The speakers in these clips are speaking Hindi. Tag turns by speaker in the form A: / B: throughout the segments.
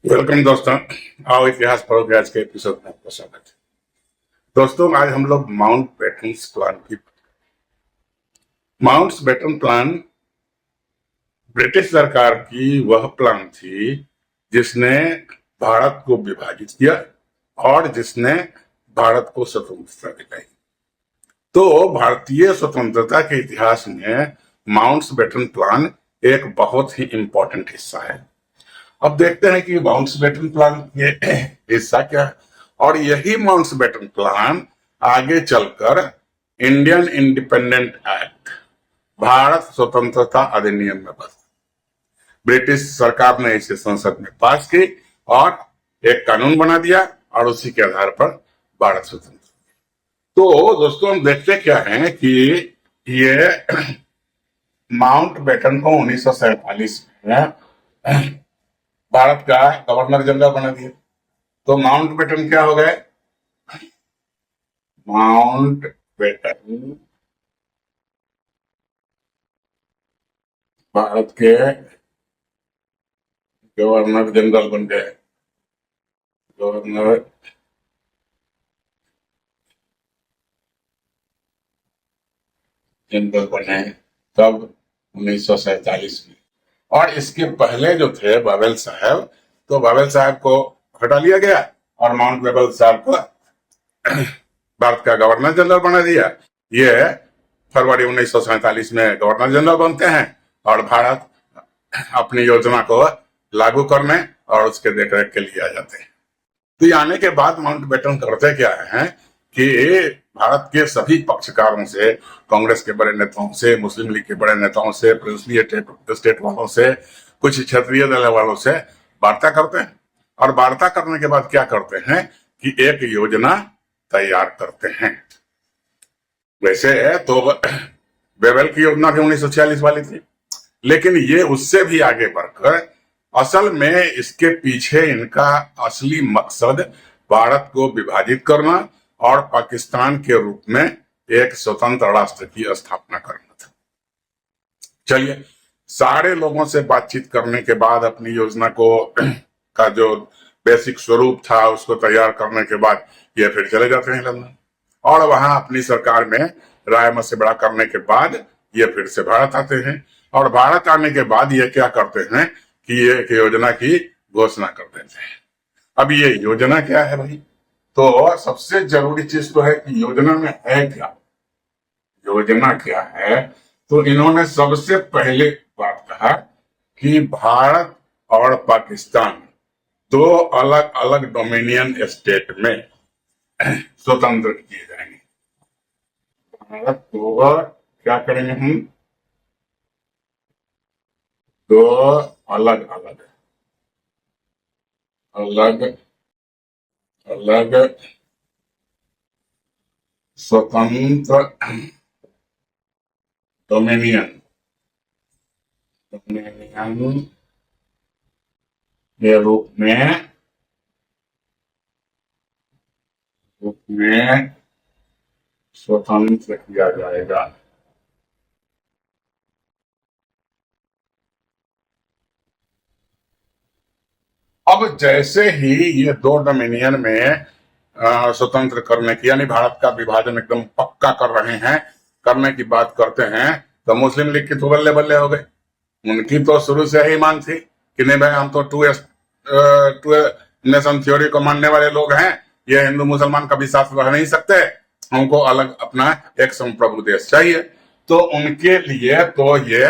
A: वेलकम दोस्तों। आओ इतिहास पढ़ोगे आज के एपिसोड में आपका स्वागत है। दोस्तों आज हम लोग माउंट बेटन प्लान की माउंट बेटन प्लान ब्रिटिश सरकार की वह प्लान थी जिसने भारत को विभाजित किया और जिसने भारत को स्वतंत्रता दिलाई। तो भारतीय स्वतंत्रता के इतिहास में माउंट बेटन प्लान एक बहुत ही इंपॉर्टेंट हिस्सा है। अब देखते हैं कि माउंटबेटन प्लान ये हिस्सा क्या है और यही माउंटबेटन प्लान आगे चलकर इंडियन इंडिपेंडेंट एक्ट भारत स्वतंत्रता अधिनियम में बदला। ब्रिटिश सरकार ने इसे संसद में पास की और एक कानून बना दिया और उसी के आधार पर भारत स्वतंत्र। तो दोस्तों हम देखते क्या है कि ये माउंट बेटन को 1947 में भारत का गवर्नर जनरल बना दिया। तो माउंट बेटन क्या हो गए? माउंट बेटन भारत के गवर्नर जनरल बन गए। गवर्नर जनरल बने तब 1947 में। और इसके पहले जो थे बावेल साहब, तो बावेल साहब को हटा लिया गया और माउंट बेटन साहब को भारत का गवर्नर जनरल बना दिया। ये फरवरी 1947 में गवर्नर जनरल बनते हैं और भारत अपनी योजना को लागू करने और उसके देखरेख के लिए आ जाते हैं। तो ये आने के बाद माउंट बेटन करते क्या है कि भारत के सभी पक्षकारों से, कांग्रेस के बड़े नेताओं से, मुस्लिम लीग के बड़े नेताओं से, प्रिंसली स्टेट वालों से, कुछ क्षेत्रीय दल वालों से वार्ता करते हैं और वार्ता करने के बाद क्या करते हैं कि एक योजना तैयार करते हैं। वैसे तो बेवेल की योजना भी 1946 वाली थी, लेकिन ये उससे भी आगे बढ़कर असल में इसके पीछे इनका असली मकसद भारत को विभाजित करना और पाकिस्तान के रूप में एक स्वतंत्र राष्ट्र की स्थापना करना था। चलिए, सारे लोगों से बातचीत करने के बाद अपनी योजना को का जो बेसिक स्वरूप था उसको तैयार करने के बाद ये फिर चले जाते हैं लंदन और वहां अपनी सरकार में राय मशविरा करने के बाद ये फिर से भारत आते हैं। और भारत आने के बाद ये क्या करते हैं कि ये एक योजना की घोषणा कर देते हैं। अब ये योजना क्या है भाई? तो सबसे जरूरी चीज तो है कि योजना में है क्या। योजना क्या है? तो इन्होंने सबसे पहले बात कहा कि भारत और पाकिस्तान दो अलग अलग डोमिनियन स्टेट में स्वतंत्र किए जाएंगे। भारत को क्या करेंगे हम? दो अलग अलग अलग अलग स्वतंत्र डोमिनियन के रूप में स्वतंत्र किया जाएगा। अब जैसे ही ये दो डोमिनियन में स्वतंत्र करने की, यानी भारत का विभाजन एकदम पक्का कर रहे हैं, करने की बात करते हैं, तो मुस्लिम लीग की तो बल्ले बल्ले हो गई। उनकी तो शुरू से ही मांग थी कि नहीं भाई, हम तो टू नेशन थ्योरी को मानने वाले लोग हैं, ये हिंदू मुसलमान कभी साथ रह नहीं सकते, हमको अलग अपना एक संप्रभु देश चाहिए। तो उनके लिए तो ये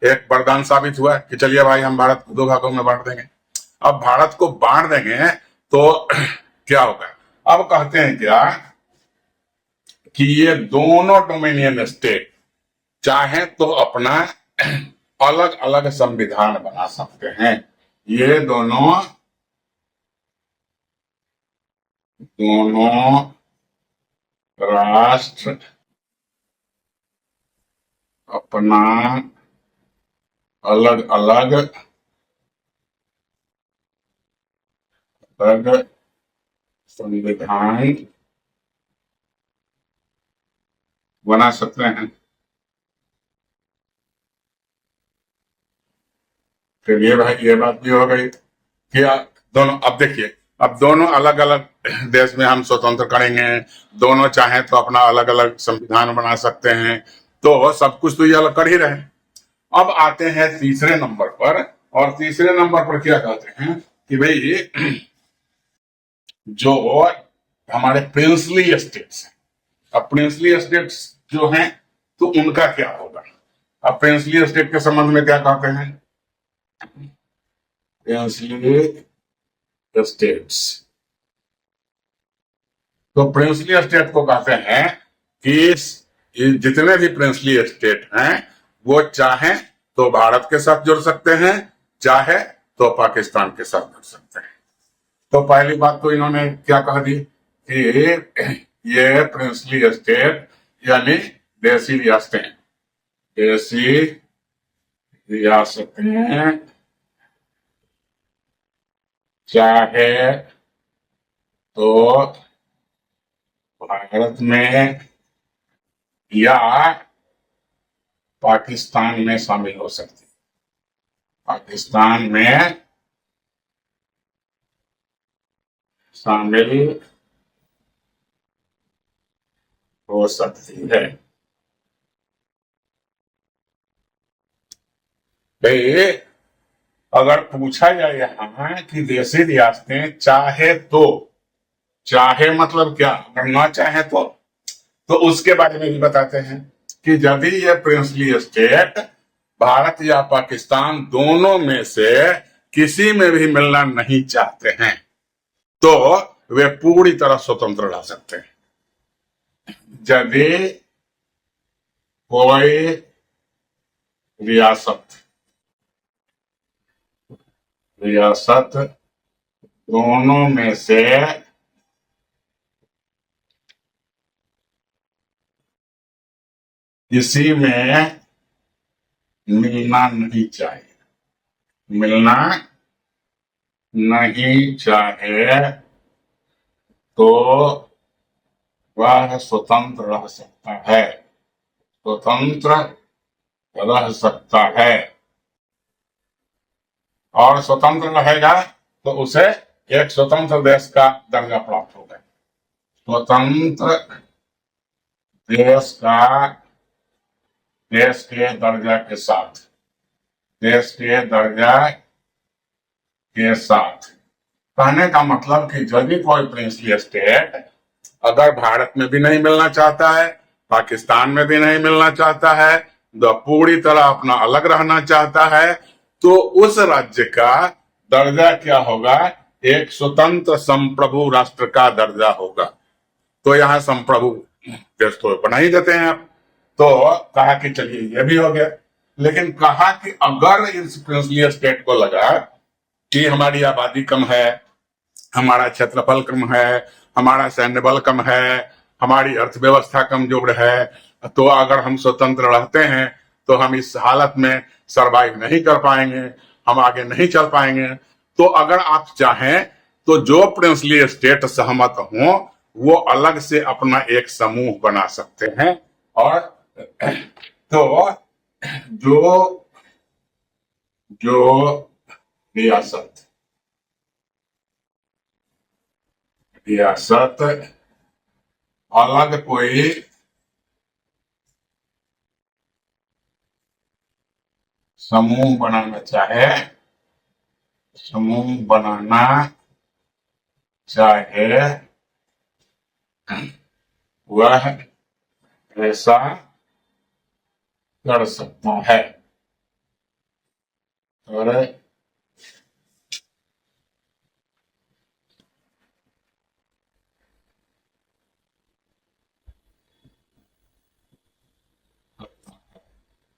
A: एक वरदान साबित हुआ कि चलिए भाई, हम भारत को दो भागों में बांट देंगे। अब भारत को बांट देंगे तो क्या होगा? अब कहते हैं क्या कि ये दोनों डोमिनियन स्टेट चाहे तो अपना अलग अलग संविधान बना सकते हैं। ये दोनों राष्ट्र अपना अलग अलग संविधान बना सकते हैं। चलिए भाई, ये बात भी हो गई कि दोनों, अब देखिए, अब दोनों अलग अलग देश में हम स्वतंत्र करेंगे, दोनों चाहें तो अपना अलग अलग संविधान बना सकते हैं, तो सब कुछ तो ये अलग कर ही रहे हैं। अब आते हैं तीसरे नंबर पर, और तीसरे नंबर पर क्या कहते हैं कि भाई जो हमारे प्रिंसली स्टेट्स हैं, अब प्रिंसली स्टेट्स जो हैं तो उनका क्या होगा। अब प्रिंसली स्टेट के संबंध में क्या कहते हैं, प्रिंसली स्टेट्स, तो प्रिंसली स्टेट को कहते हैं कि जितने भी प्रिंसली स्टेट हैं वो चाहे तो भारत के साथ जुड़ सकते हैं, चाहे तो पाकिस्तान के साथ जुड़ सकते हैं। तो पहली बात तो इन्होंने क्या कह दी कि ये प्रिंसली स्टेट यानी देसी रियासतें, देसी रियासतें चाहे तो भारत में या पाकिस्तान में शामिल हो सकती, पाकिस्तान में शामिल हो सकती है। भाई अगर पूछा जाए यहां कि देसी रियासतें चाहे तो, चाहे मतलब क्या, अगर ना चाहे तो उसके बारे में भी बताते हैं कि यदि ये प्रिंसली स्टेट भारत या पाकिस्तान दोनों में से किसी में भी मिलना नहीं चाहते हैं तो वे पूरी तरह स्वतंत्र रह सकते हैं। यदि कोई रियासत दोनों में से किसी में मिलना नहीं चाहिए, मिलना नहीं चाहे तो वह स्वतंत्र रह सकता है, स्वतंत्र रह सकता है। और स्वतंत्र रहेगा तो उसे एक स्वतंत्र देश का दर्जा प्राप्त होगा, स्वतंत्र देश का, देश के दर्जा के साथ, देश के दर्जा के साथ। कहने का मतलब कि यदि कोई प्रिंसली स्टेट अगर भारत में भी नहीं मिलना चाहता है, पाकिस्तान में भी नहीं मिलना चाहता है, तो पूरी तरह अपना अलग रहना चाहता है, तो उस राज्य का दर्जा क्या होगा, एक स्वतंत्र संप्रभु राष्ट्र का दर्जा होगा। तो यहाँ संप्रभु देश तो बना ही देते हैं आप, तो कहा कि चलिए ये भी हो गया, लेकिन कहा कि अगर इस प्रिंसली स्टेट को लगा कि हमारी आबादी कम है, हमारा क्षेत्रफल कम है, हमारा सैन्य बल कम है, हमारी अर्थव्यवस्था कमजोर है, तो अगर हम स्वतंत्र रहते हैं तो हम इस हालत में सरवाइव नहीं कर पाएंगे, हम आगे नहीं चल पाएंगे। तो अगर आप चाहें तो जो प्रिंसली स्टेट सहमत हो वो अलग से अपना एक समूह बना सकते हैं, और तो जो रियासत अलग कोई समूह बनाना चाहे वह ऐसा कर सकता है। और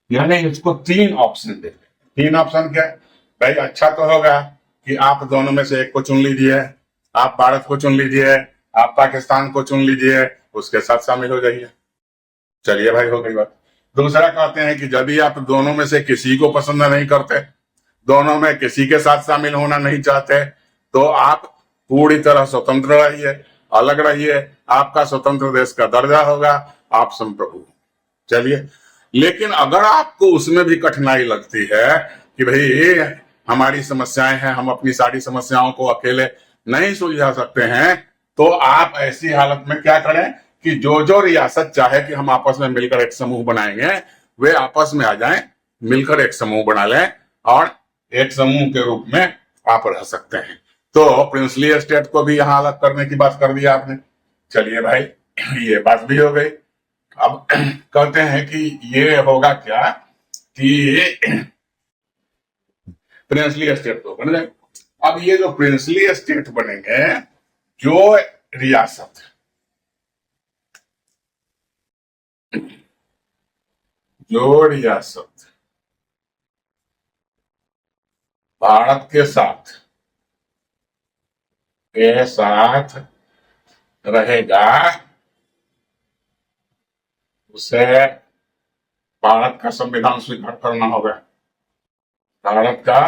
A: यानी इसको तीन ऑप्शन दे, तीन ऑप्शन क्या भाई, अच्छा तो होगा कि आप दोनों में से एक को चुन लीजिए, आप भारत को चुन लीजिए, आप पाकिस्तान को चुन लीजिए, उसके साथ शामिल हो जाइए। चलिए भाई हो गई बात। दूसरा कहते हैं कि यदि आप दोनों में से किसी को पसंद नहीं करते, दोनों में किसी के साथ शामिल होना नहीं चाहते, तो आप पूरी तरह स्वतंत्र रहिए, अलग रहिए, आपका स्वतंत्र देश का दर्जा होगा, आप संप्रभु। चलिए, लेकिन अगर आपको उसमें भी कठिनाई लगती है कि भाई हमारी समस्याएं हैं, हम अपनी सारी समस्याओं को अकेले नहीं सुलझा सकते हैं, तो आप ऐसी हालत में क्या करें कि जो जो रियासत चाहे कि हम आपस में मिलकर एक समूह बनाएंगे, वे आपस में आ जाएं, मिलकर एक समूह बना लें और एक समूह के रूप में आप रह सकते हैं। तो प्रिंसली स्टेट को भी यहां अलग करने की बात कर दिया आपने। चलिए भाई, ये बात भी हो गई। अब कहते हैं कि ये होगा क्या कि प्रिंसली स्टेट तो बन गए। अब ये जो प्रिंसली स्टेट बनेंगे, जो रियासत भारत के साथ रहेगा, उसे भारत का संविधान स्वीकार करना होगा। भारत का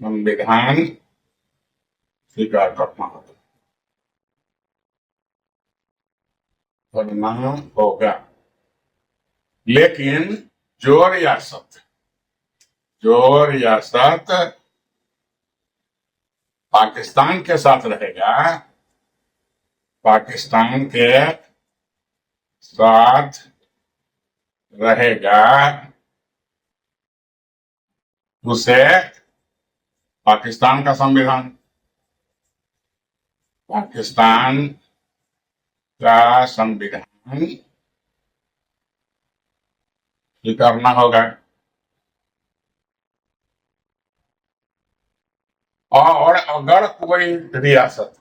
A: संविधान स्वीकार करना होगा। लेकिन जो रियासत पाकिस्तान के साथ रहेगा, पाकिस्तान के साथ रहेगा, उसे पाकिस्तान का संविधान स्वीकारना होगा। और अगर कोई रियासत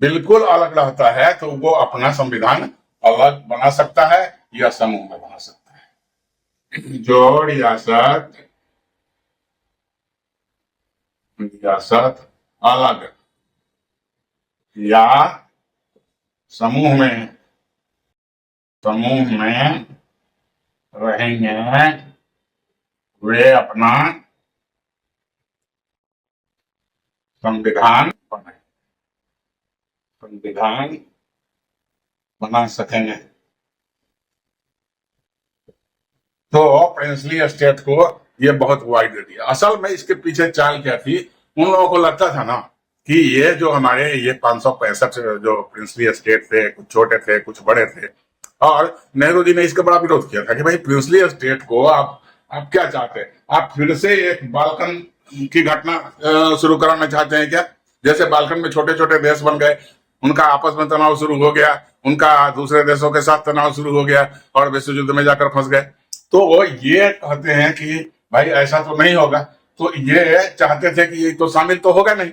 A: बिल्कुल अलग रहता है तो वो अपना संविधान अलग बना सकता है या समूह में बना सकता है। जो रियासत अलग या समूह में रहेंगे, वे अपना संविधान बना सकेंगे। तो प्रिंसली स्टेट को ये बहुत वाइड दे दिया। असल में इसके पीछे चाल क्या थी, उन लोगों को लगता था ना कि ये जो हमारे ये 565 जो प्रिंसली स्टेट थे, कुछ छोटे थे कुछ बड़े थे, और नेहरू जी ने इसका बड़ा विरोध किया था कि भाई प्रिंसली स्टेट को आप क्या चाहते हैं, आप फिर से एक बाल्कन की घटना शुरू कराना चाहते हैं क्या? जैसे बाल्कन में छोटे छोटे देश बन गए, उनका आपस में तनाव शुरू हो गया, उनका दूसरे देशों के साथ तनाव शुरू हो गया और विश्व युद्ध में जाकर फंस गए। तो वो ये कहते हैं कि भाई ऐसा तो नहीं होगा। तो ये चाहते थे कि ये तो शामिल तो होगा नहीं,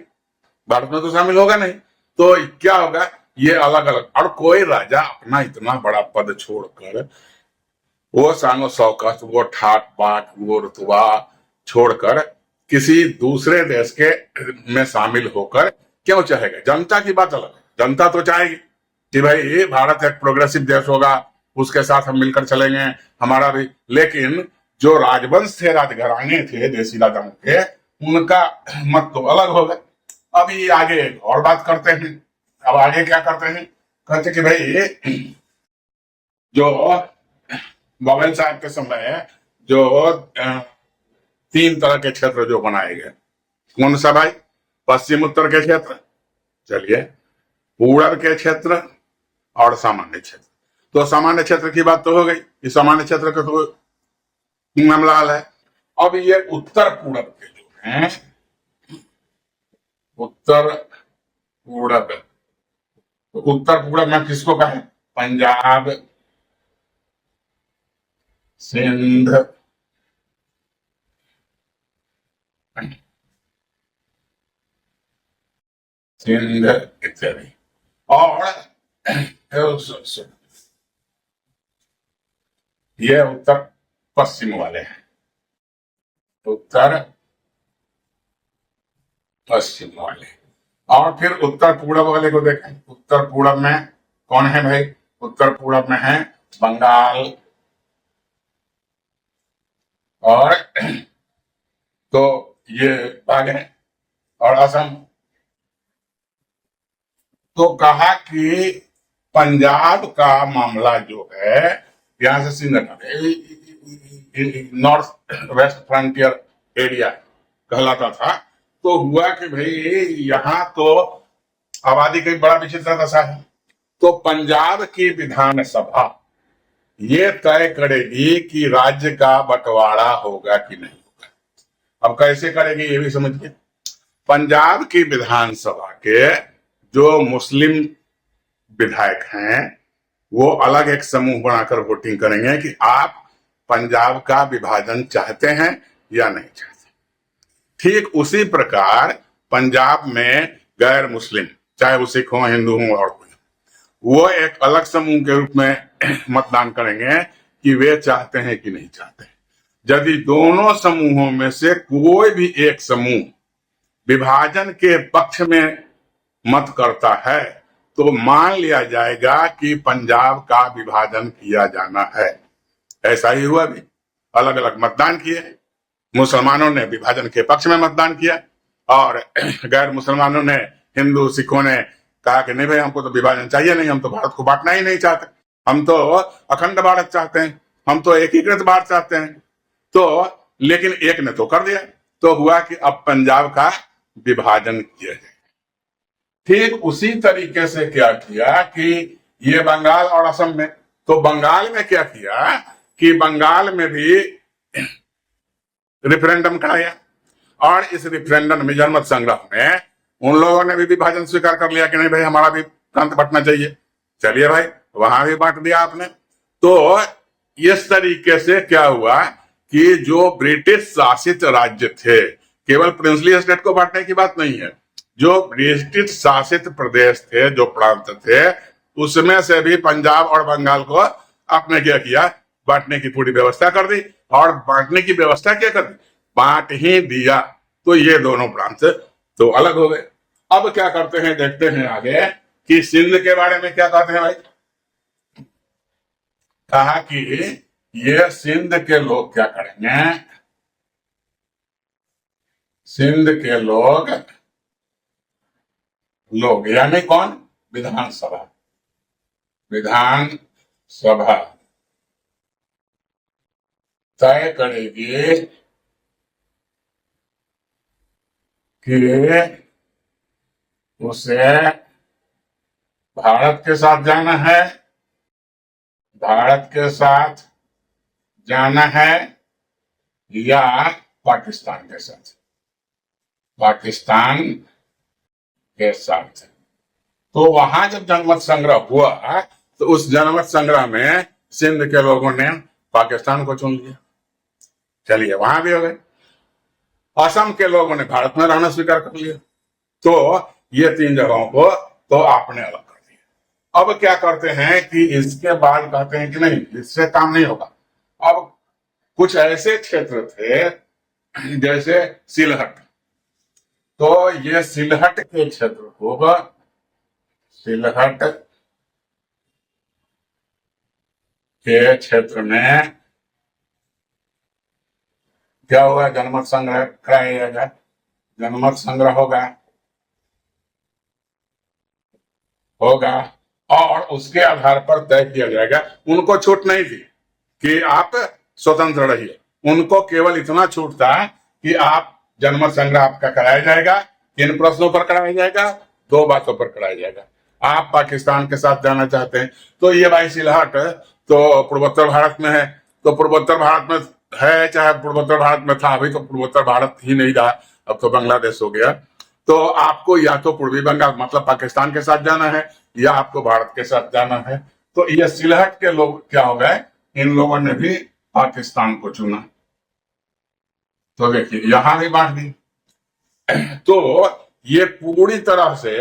A: भारत में तो शामिल होगा नहीं, तो क्या होगा, ये अलग अलग। और कोई राजा अपना इतना बड़ा पद छोड़कर, वो शानो शौकत, वो ठाट बाट, वो रुतबा छोड़कर किसी दूसरे देश के में शामिल होकर क्यों चाहेगा? जनता की बात अलग है, जनता तो चाहेगी कि भाई भारत एक प्रोग्रेसिव देश होगा, उसके साथ हम मिलकर चलेंगे, हमारा भी। लेकिन जो राजवंश थे, राजघराने थे देसी राजाओं के, उनका मत तो अलग होगा। अब ये आगे और बात करते हैं। अब आगे क्या करते हैं, कहते कि भाई जो बाबल साहब के समय जो 3 तरह के क्षेत्र जो बनाए गए, कौन सा भाई? पश्चिम उत्तर के क्षेत्र, चलिए, पूर्व के क्षेत्र और सामान्य क्षेत्र। तो सामान्य क्षेत्र की बात तो हो गई, इस सामान्य क्षेत्र का तो मामला है। अब ये उत्तर पूर्व के जो हैं, उत्तर पूर्व में किसको कहें? पंजाब, सिंध, इत्यादि। और ये उत्तर पश्चिम वाले हैं, उत्तर पश्चिम वाले। और फिर उत्तर पूर्व वाले को देखें। उत्तर पूर्व में कौन है भाई? उत्तर पूर्व में है बंगाल और तो ये भाग है, और असम। तो कहा कि पंजाब का मामला जो है, यहां से Sindh north west frontier area, कहलाता था। तो हुआ कि भाई यहाँ तो आबादी की बड़ा विचित्र दशा है। तो पंजाब की विधानसभा ये तय करेगी कि राज्य का बंटवारा होगा कि नहीं होगा। अब कैसे करेगी ये भी समझिए। पंजाब की विधानसभा के जो मुस्लिम विधायक हैं वो अलग एक समूह बनाकर वोटिंग करेंगे कि आप पंजाब का विभाजन चाहते हैं या नहीं चाहते। ठीक उसी प्रकार पंजाब में गैर मुस्लिम, चाहे वो सिख हो, हिंदू हो और कोई, वो एक अलग समूह के रूप में मतदान करेंगे कि वे चाहते हैं कि नहीं चाहते। यदि दोनों समूहों में से कोई भी एक समूह विभाजन के पक्ष में मत करता है तो मान लिया जाएगा कि पंजाब का विभाजन किया जाना है। ऐसा ही हुआ भी, अलग अलग मतदान किए। मुसलमानों ने विभाजन के पक्ष में मतदान किया और गैर मुसलमानों ने, हिंदू सिखों ने कहा कि नहीं भाई हमको तो विभाजन चाहिए नहीं, हम तो भारत को बांटना ही नहीं चाहते, हम तो अखंड भारत चाहते हैं, हम तो एकीकृत भारत चाहते हैं। तो लेकिन एक ने तो कर दिया, तो हुआ कि अब पंजाब का विभाजन किया जाए। ठीक उसी तरीके से क्या किया कि ये बंगाल और असम में, तो बंगाल में क्या किया कि बंगाल में भी रेफरेंडम कराया और इस रेफरेंडम में, जनमत संग्रह में, उन लोगों ने भी विभाजन स्वीकार कर लिया कि नहीं भाई हमारा भी प्रांत बंटना चाहिए। चलिए भाई वहां भी बांट दिया आपने। तो इस तरीके से क्या हुआ कि जो ब्रिटिश शासित राज्य थे, केवल प्रिंसली स्टेट को बांटने की बात नहीं है, जो ब्रिटिश शासित प्रदेश थे, जो प्रांत थे, उसमें से भी पंजाब और बंगाल को आपने क्या किया, बांटने की पूरी व्यवस्था कर दी। और बांटने की व्यवस्था क्या कर दी, बांट ही दिया। तो ये दोनों प्रांत तो अलग हो गए। अब क्या करते हैं देखते हैं आगे कि सिंध के बारे में क्या कहते हैं भाई। कहा कि ये सिंध के लोग क्या करेंगे, सिंध के लोग यानी कौन, विधानसभा, विधानसभा तय करेगी कि उसे भारत के साथ जाना है, भारत के साथ जाना है या पाकिस्तान के साथ, पाकिस्तान के साथ। तो वहां जब जनमत संग्रह हुआ तो उस जनमत संग्रह में सिंध के लोगों ने पाकिस्तान को चुन लिया। चलिए वहां भी हो गए। असम के लोगों ने भारत में रहना स्वीकार कर लिया। तो ये तीन जगहों को तो आपने अलग कर दिया। अब क्या करते हैं कि इसके बाद कहते हैं कि नहीं, इससे काम नहीं होगा। अब कुछ ऐसे क्षेत्र थे जैसे सिलहट, तो ये सिलहट के क्षेत्र होगा, सिलहट के क्षेत्र में क्या होगा, जनमत संग्रह कराया जाएगा, जनमत संग्रह होगा और उसके आधार पर तय किया जाएगा। उनको छूट नहीं थी कि आप स्वतंत्र रहिए, उनको केवल इतना छूट था कि आप जनमत संग्रह आपका कराया जाएगा। किन प्रश्नों पर कराया जाएगा, दो बातों पर कराया जाएगा। आप पाकिस्तान के साथ जाना चाहते हैं तो ये भाई सिलहट तो पूर्वोत्तर भारत में है, तो पूर्वोत्तर भारत में है, चाहे पूर्वोत्तर भारत में था, अभी तो पूर्वोत्तर भारत ही नहीं रहा, अब तो बांग्लादेश हो गया। तो आपको या तो पूर्वी बंगाल मतलब पाकिस्तान के साथ जाना है या आपको भारत के साथ जाना है। तो ये सिलहट के लोग क्या हो गए, इन लोगों ने भी पाकिस्तान को चुना। तो देखिए यहां भी बांट दी। तो ये पूरी तरह से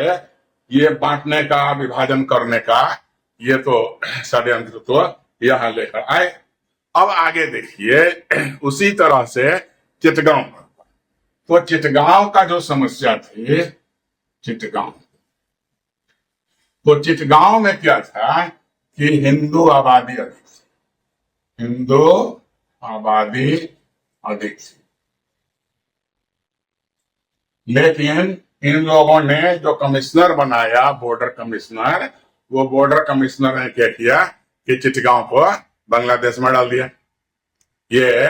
A: ये बांटने का, विभाजन करने का ये तो षड्यंत्र तो यहां लेकर आए। अब आगे देखिए उसी तरह से चिटगांव, तो चिटगांव का जो समस्या थी, चिटगांव, तो चिटगांव में क्या था कि हिंदू आबादी अधिक थी, हिंदू आबादी अधिक थी। लेकिन इन लोगों ने जो कमिश्नर बनाया, बॉर्डर कमिश्नर, वो बॉर्डर कमिश्नर ने क्या किया कि चिटगांव को बांग्लादेश में डाल दिया। ये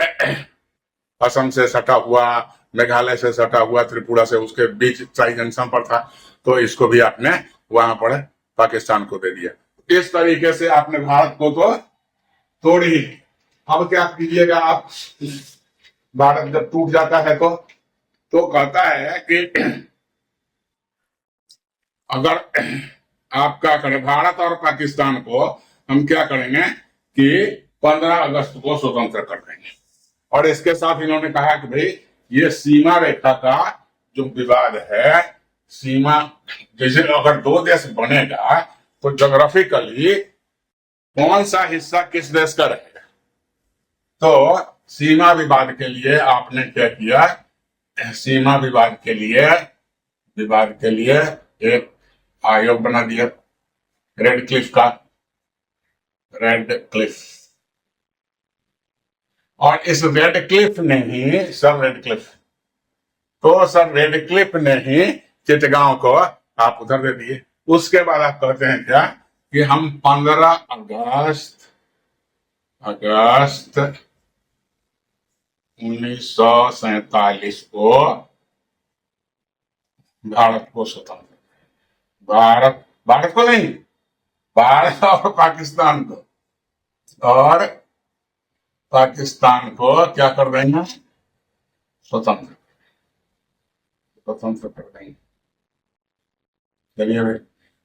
A: असम से सटा हुआ मेघालय से सटा हुआ, त्रिपुरा से उसके बीच ट्राई जंक्शन पर था, तो इसको भी आपने वहां पर पाकिस्तान को दे दिया। इस तरीके से आपने भारत को तो तोड़ ही। अब क्या कीजिएगा आप, भारत जब टूट जाता है तो कहता है कि अगर आप क्या करें, भारत और पाकिस्तान को हम क्या करेंगे कि 15 अगस्त को स्वतंत्र कर देंगे। और इसके साथ इन्होंने कहा कि भाई ये सीमा रेखा का जो विवाद है, सीमा जैसे अगर दो देश बनेगा तो जोग्राफिकली कौन सा हिस्सा किस देश का रहेगा, तो सीमा विवाद के लिए आपने क्या किया, सीमा विवाद के लिए एक आयोग बना दिया, रेड क्लिफ, और इस रेड क्लिफ ने ही सर रेडक्लिफ ने ही चिटगांव को आप उधर दे दिए। उसके बाद आप कहते हैं क्या कि हम 15 अगस्त 1947 को भारत को स्वतंत्र, भारत को नहीं, भारत और पाकिस्तान को क्या कर देंगे, स्वतंत्र कर देंगे। चलिए भाई,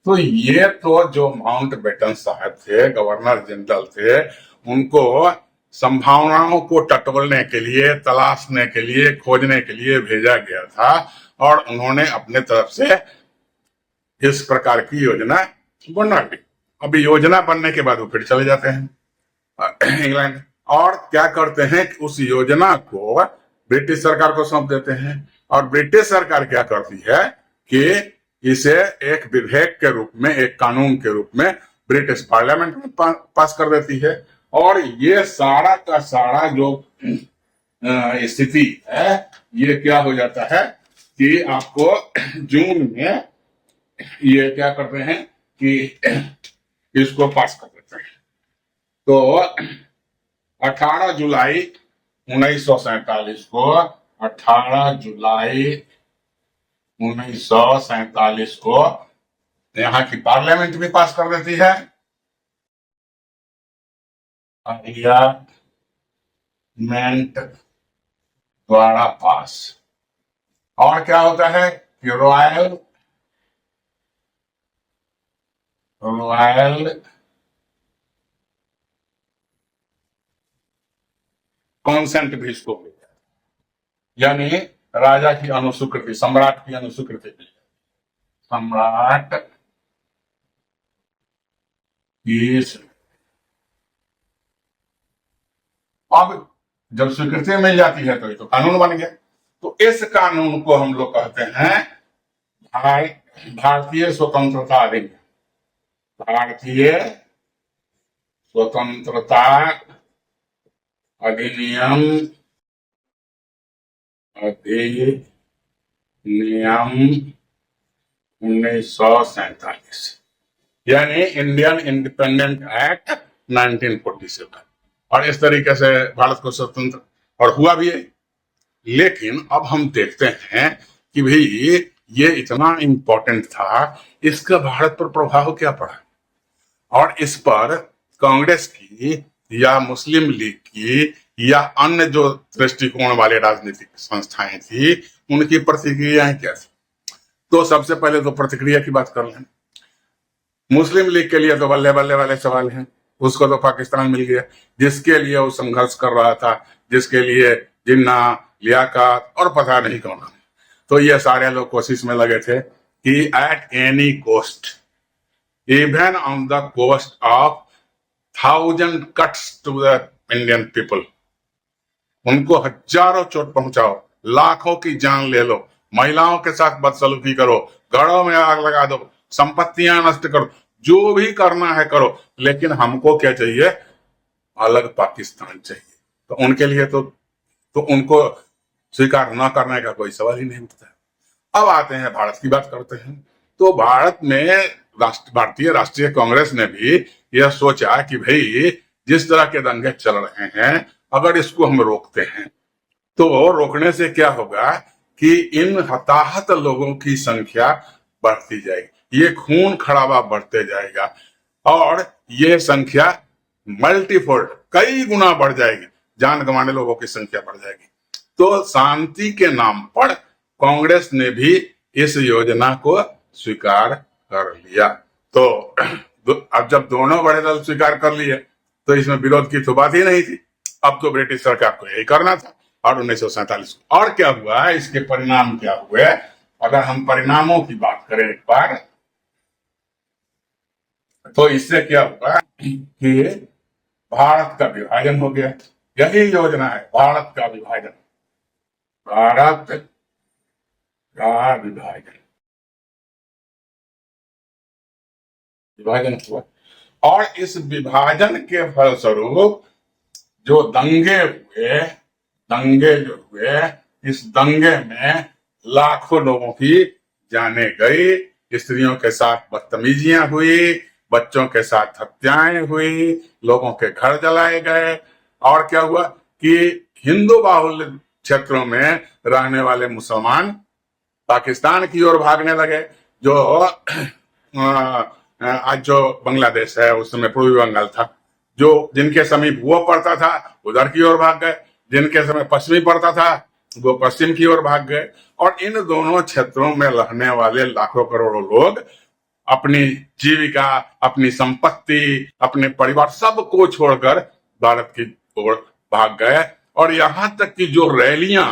A: तो ये तो जो माउंट बेटन साहब थे, गवर्नर जनरल थे, उनको संभावनाओं को टटोलने के लिए, तलाशने के लिए, खोजने के लिए भेजा गया था, और उन्होंने अपने तरफ से इस प्रकार की योजना बना ली। अब योजना बनने के बाद वो फिर चले जाते हैं इंग्लैंड, और क्या करते हैं कि उस योजना को ब्रिटिश सरकार को सौंप देते हैं, और ब्रिटिश सरकार क्या करती है कि इसे एक विधेयक के रूप में, एक कानून के रूप में ब्रिटिश पार्लियामेंट में पास कर देती है। और ये सारा का सारा जो स्थिति है, ये क्या हो जाता है कि आपको जून में ये क्या करते हैं कि इसको पास कर देते हैं। तो 18 जुलाई 1947 को 18 जुलाई 1947 को यहाँ की पार्लियामेंट भी पास कर देती है, पार्लियामेंट द्वारा पास। और क्या होता है कि रॉयल कॉन्सेंट भी इसको मिल जाए, यानी राजा की अनुस्वीकृति, सम्राट की अनुस्वीकृति मिल जाए, सम्राट की। अब जब स्वीकृति मिल जाती है तो ये तो कानून बन गया। तो इस कानून को हम लोग कहते हैं भारतीय स्वतंत्रता अधिनियम, भारतीय स्वतंत्रता अधिनियम 1947, यानी इंडियन इंडिपेंडेंट एक्ट 1947। और इस तरीके से भारत को स्वतंत्र और हुआ भी है। लेकिन अब हम देखते हैं कि भाई ये इतना इंपॉर्टेंट था, इसका भारत पर प्रभाव क्या पड़ा, और इस पर कांग्रेस की या मुस्लिम लीग की या अन्य जो दृष्टिकोण वाले राजनीतिक संस्थाएं थी, उनकी प्रतिक्रियाएं क्या थी। तो सबसे पहले तो प्रतिक्रिया की बात कर लें। मुस्लिम लीग के लिए तो बल्ले बल्ले वाले सवाल हैं, उसको तो पाकिस्तान मिल गया, जिसके लिए वो संघर्ष कर रहा था, जिसके लिए जिन्ना, लियाकत और पता नहीं कौन। तो ये सारे लोग कोशिश में लगे थे कि at any cost, even on the cost of 1000 cuts to the Indian people, उनको हजारों चोट पहुंचाओ, लाखों की जान ले लो, महिलाओं के साथ बदसलूकी करो, घरों में आग लगा दो, संपत्तियां नष्ट करो, जो भी करना है करो, लेकिन हमको क्या चाहिए, अलग पाकिस्तान चाहिए। तो उनके लिए तो उनको स्वीकार न करने का कोई सवाल ही नहीं उठता। अब आते हैं भारत की बात करते हैं। तो भारत में भारतीय राष्ट्रीय कांग्रेस ने भी यह सोचा कि भाई जिस तरह के दंगे चल रहे हैं, अगर इसको हम रोकते हैं तो रोकने से क्या होगा कि इन हताहत लोगों की संख्या बढ़ती जाएगी, ये खून खराबा बढ़ते जाएगा और ये संख्या मल्टीफोल्ड कई गुना बढ़ जाएगी, जान गंवाने लोगों की संख्या बढ़ जाएगी। तो शांति के नाम पर कांग्रेस ने भी इस योजना को स्वीकार कर लिया। तो अब जब दोनों बड़े दल स्वीकार कर लिए तो इसमें विरोध की तो बात ही नहीं थी। अब तो ब्रिटिश सरकार को यही करना था। और 1947 को और क्या हुआ, इसके परिणाम क्या हुए, अगर हम परिणामों की बात करें एक बार, तो इससे क्या हुआ कि भारत का विभाजन हो गया। यही योजना है, भारत का विभाजन, भारत का विभाजन हुआ। और इस विभाजन के फलस्वरूप जो दंगे जो हुए, इस दंगे में लाखों लोगों की जाने गई, स्त्रियों के साथ बदतमीजियां हुई, बच्चों के साथ हत्याएं हुई, लोगों के घर जलाए गए। और क्या हुआ कि हिंदू बाहुल्य क्षेत्रों में रहने वाले मुसलमान पाकिस्तान की ओर भागने लगे। जो आज जो बांग्लादेश है उस समय पूर्वी बंगाल था, जो जिनके समीप वो पड़ता था उधर की ओर भाग गए, जिनके समय पश्चिमी पड़ता था वो पश्चिम की ओर भाग गए। और इन दोनों क्षेत्रों में रहने वाले लाखों करोड़ों लोग अपनी जीविका, अपनी संपत्ति, अपने परिवार सबको छोड़कर भारत की ओर भाग गए। और यहां तक कि जो रैलियां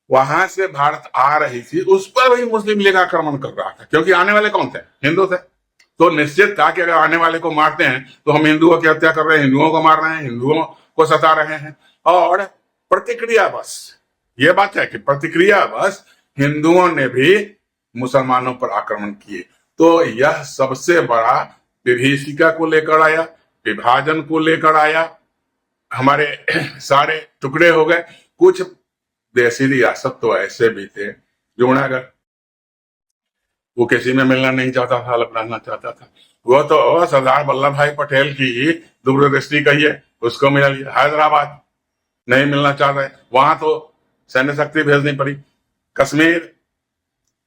A: वहां से भारत आ रही थी उस पर भी मुस्लिम लीग आक्रमण कर रहा था, क्योंकि आने वाले कौन थे, हिंदू थे। तो निश्चित था कि अगर आने वाले को मारते हैं तो हम हिंदुओं की हत्या कर रहे हैं, हिंदुओं को मार रहे हैं, हिंदुओं को सता रहे हैं। और प्रतिक्रिया बस ये बात है कि प्रतिक्रिया बस हिंदुओं ने भी मुसलमानों पर आक्रमण किए। तो यह सबसे बड़ा विभीषिका को लेकर आया, विभाजन को लेकर आया, हमारे सारे टुकड़े हो गए। कुछ देसी रियासत तो ऐसे भी थे जो अगर वो किसी में मिलना नहीं चाहता था, अलग रहना चाहता था, वो तो सरदार वल्लभ भाई पटेल की दूरदृष्टि कहिए उसको मिल लिया। हैदराबाद नहीं मिलना चाह रहे, वहां तो सैन्य शक्ति भेजनी पड़ी। कश्मीर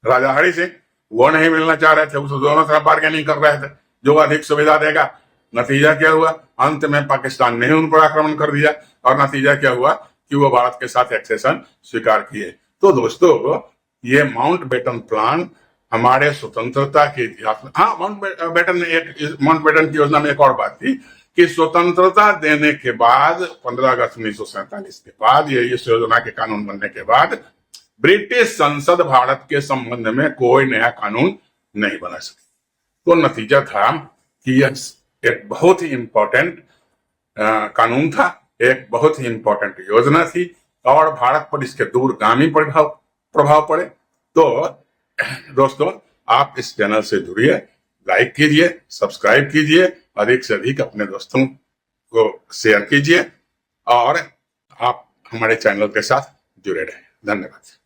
A: राजा हरि सिंह वो नहीं मिलना चाह रहे थे, उस दोनों तरफ बार्गेनिंग कर रहे थे जो अधिक सुविधा देगा। नतीजा क्या हुआ, अंत में पाकिस्तान ने उन पर आक्रमण कर दिया और नतीजा क्या हुआ कि वो भारत के साथ एक्सेशन स्वीकार किए। तो दोस्तों ये माउंटबेटन प्लान हमारे स्वतंत्रता के इतिहास में, हाँ माउंटबेटन की योजना में एक और बात थी कि स्वतंत्रता देने के बाद 15 अगस्त 1947 के बाद ये इस योजना के कानून बनने के बाद ब्रिटिश संसद भारत के संबंध में कोई नया कानून नहीं बना सकी। तो नतीजा था कि यह एक बहुत ही इंपॉर्टेंट कानून था, एक बहुत ही इंपॉर्टेंट योजना थी और भारत पर इसके दूरगामी प्रभाव पड़े। तो दोस्तों आप इस चैनल से जुड़िए, लाइक कीजिए, सब्सक्राइब कीजिए, अधिक से अधिक अपने दोस्तों को शेयर कीजिए और आप हमारे चैनल के साथ जुड़े रहें। धन्यवाद।